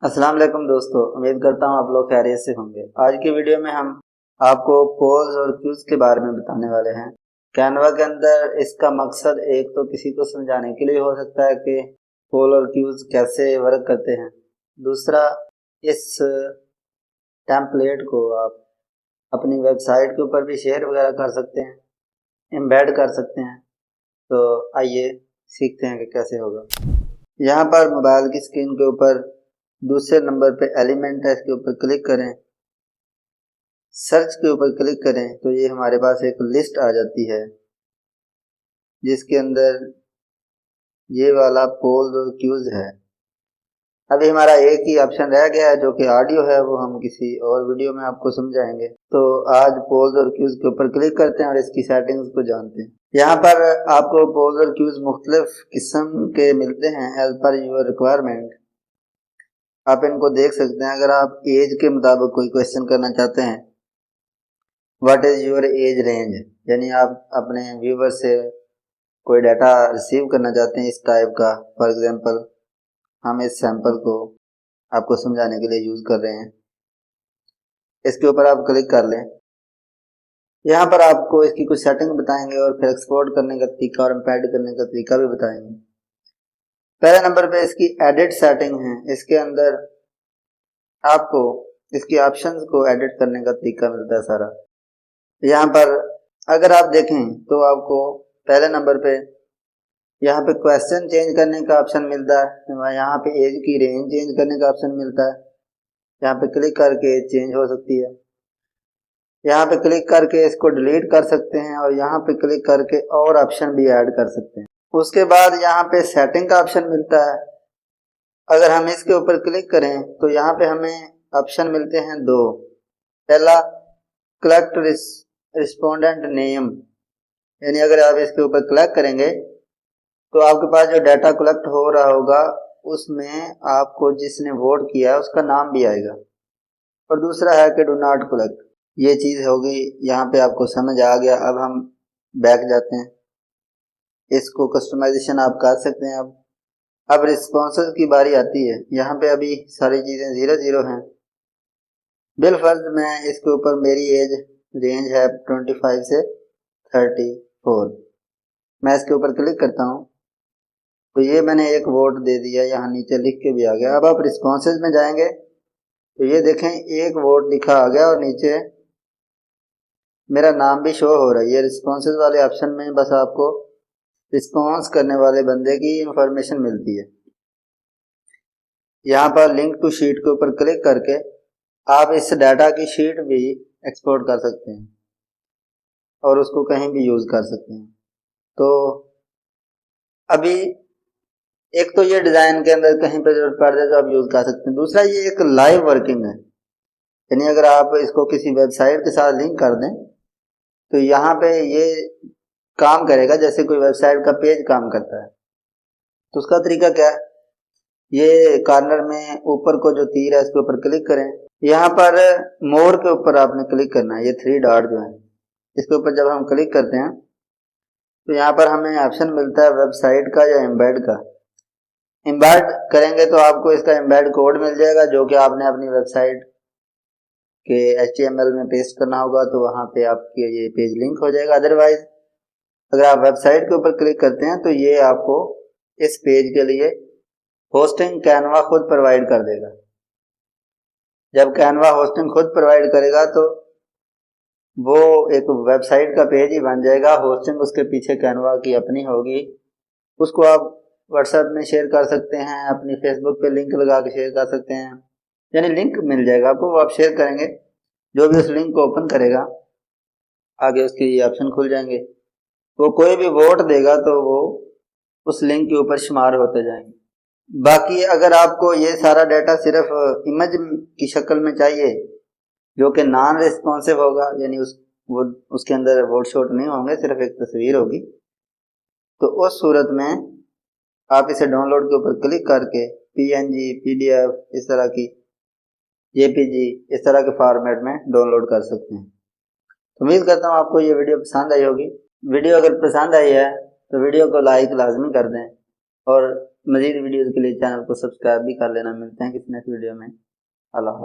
अस्सलाम वालेकुम दोस्तों, उम्मीद करता हूँ आप लोग खैरियत से होंगे। आज की वीडियो में हम आपको पोल्स और क्यूज के बारे में बताने वाले हैं। कैनवा के अंदर इसका मकसद एक तो किसी को समझाने के लिए हो सकता है कि पोल और क्यूज कैसे वर्क करते हैं। दूसरा, इस टेम्पलेट को आप अपनी वेबसाइट के ऊपर भी शेयर वगैरह कर सकते हैं, एम्बेड कर सकते हैं। तो आइए सीखते हैं कि कैसे होगा। यहाँ पर मोबाइल की स्क्रीन के ऊपर दूसरे नंबर पे एलिमेंट है, इसके ऊपर क्लिक करें, सर्च के ऊपर क्लिक करें तो ये हमारे पास एक लिस्ट आ जाती है जिसके अंदर ये वाला पोल्स और क्यूज है। अभी हमारा एक ही ऑप्शन रह गया है जो कि ऑडियो है, वो हम किसी और वीडियो में आपको समझाएंगे। तो आज पोल्स और क्यूज के ऊपर क्लिक करते हैं और इसकी सेटिंग्स को जानते हैं। यहाँ पर आपको पोल्स और क्यूज मुख्तलिफ किस्म के मिलते हैं एज पर योर रिक्वायरमेंट। आप इनको देख सकते हैं। अगर आप एज के मुताबिक कोई क्वेश्चन करना चाहते हैं, what is your age range, यानी आप अपने व्यूवर से कोई डाटा रिसीव करना चाहते हैं इस टाइप का। फॉर एग्जांपल हम इस सैंपल को आपको समझाने के लिए यूज कर रहे हैं। इसके ऊपर आप क्लिक कर लें। यहाँ पर आपको इसकी कुछ सेटिंग बताएंगे और फिर एक्सपोर्ट करने का तरीका और एम्बेड करने का तरीका भी बताएंगे। पहले नंबर पे इसकी एडिट सेटिंग है। इसके अंदर आपको इसकी ऑप्शंस को एडिट करने का तरीका मिलता है सारा। यहाँ पर अगर आप देखें तो आपको पहले नंबर पे यहाँ पे क्वेश्चन चेंज करने का ऑप्शन मिलता है, यहाँ पे एज की रेंज चेंज करने का ऑप्शन मिलता है। यहाँ पे क्लिक करके एज चेंज हो सकती है। यहाँ पे क्लिक करके इसको डिलीट कर सकते हैं और यहाँ पे क्लिक करके और ऑप्शन भी ऐड कर सकते हैं। उसके बाद यहाँ पे सेटिंग का ऑप्शन मिलता है। अगर हम इसके ऊपर क्लिक करें तो यहाँ पे हमें ऑप्शन मिलते हैं दो। पहला, कलेक्ट रिस्पोंडेंट नेम, यानी अगर आप इसके ऊपर क्लिक करेंगे तो आपके पास जो डाटा कलेक्ट हो रहा होगा उसमें आपको जिसने वोट किया है उसका नाम भी आएगा। और दूसरा है कि डू नॉट कलेक्ट, ये चीज़ होगी। यहाँ पे आपको समझ आ गया। अब हम बैक जाते हैं। इसको कस्टमाइजेशन आप कर सकते हैं। अब रिस्पॉन्सेज की बारी आती है। यहाँ पे अभी सारी चीज़ें 0-0 हैं। बिलफर्ज मैं इसके ऊपर मेरी एज रेंज है 25 से 34। मैं इसके ऊपर क्लिक करता हूँ तो ये मैंने एक वोट दे दिया, यहाँ नीचे लिख के भी आ गया। अब आप रिस्पॉन्सेज में जाएंगे तो ये देखें एक वोट लिखा आ गया और नीचे मेरा नाम भी शो हो रहा है। ये रिस्पॉन्सेज वाले ऑप्शन में बस आपको रिस्पॉन्स करने वाले बंदे की इंफॉर्मेशन मिलती है। यहाँ पर लिंक टू शीट के ऊपर क्लिक करके आप इस डाटा की शीट भी एक्सपोर्ट कर सकते हैं और उसको कहीं भी यूज कर सकते हैं। तो अभी एक तो ये डिजाइन के अंदर कहीं पे जरूरत पड़ जाए तो आप यूज कर सकते हैं। दूसरा, ये एक लाइव वर्किंग है, यानी अगर आप इसको किसी वेबसाइट के साथ लिंक कर दें तो यहाँ पे ये काम करेगा जैसे कोई वेबसाइट का पेज काम करता है। तो उसका तरीका क्या है, ये कॉर्नर में ऊपर को जो तीर है इसके ऊपर क्लिक करें। यहाँ पर मोर के ऊपर आपने क्लिक करना है। ये 3 डॉट जो है इसके ऊपर जब हम क्लिक करते हैं तो यहाँ पर हमें ऑप्शन मिलता है वेबसाइट का या एम्बेड का। एम्बेड करेंगे तो आपको इसका एम्बेड कोड मिल जाएगा जो कि आपने अपनी वेबसाइट के HTML में पेस्ट करना होगा, तो वहाँ पे आपके ये पेज लिंक हो जाएगा। अदरवाइज अगर आप वेबसाइट के ऊपर क्लिक करते हैं तो ये आपको इस पेज के लिए होस्टिंग कैनवा खुद प्रोवाइड कर देगा। जब कैनवा होस्टिंग खुद प्रोवाइड करेगा तो वो एक वेबसाइट का पेज ही बन जाएगा। होस्टिंग उसके पीछे कैनवा की अपनी होगी। उसको आप व्हाट्सएप में शेयर कर सकते हैं, अपनी फेसबुक पे लिंक लगा के शेयर कर सकते हैं, यानी लिंक मिल जाएगा आपको। वो आप शेयर करेंगे, जो भी उस लिंक को ओपन करेगा आगे उसके ये ऑप्शन खुल जाएंगे। वो कोई भी वोट देगा तो वो उस लिंक के ऊपर शुमार होते जाएंगे। बाकी अगर आपको ये सारा डाटा सिर्फ इमेज की शक्ल में चाहिए जो कि नॉन रिस्पॉन्सिव होगा, यानी उसके अंदर वोट शोट नहीं होंगे, सिर्फ एक तस्वीर होगी, तो उस सूरत में आप इसे डाउनलोड के ऊपर क्लिक करके PNG, PDF, इस तरह की JPG, इस तरह के फॉर्मेट में डाउनलोड कर सकते हैं। तो उम्मीद करता हूँ आपको ये वीडियो पसंद आई होगी। वीडियो अगर पसंद आई है तो वीडियो को लाइक लाजमी कर दें और मजीद वीडियोज़ के लिए चैनल को सब्सक्राइब भी कर लेना। मिलते हैं किसी नेक्स्ट वीडियो में। अल्लाह हाफ़िज़।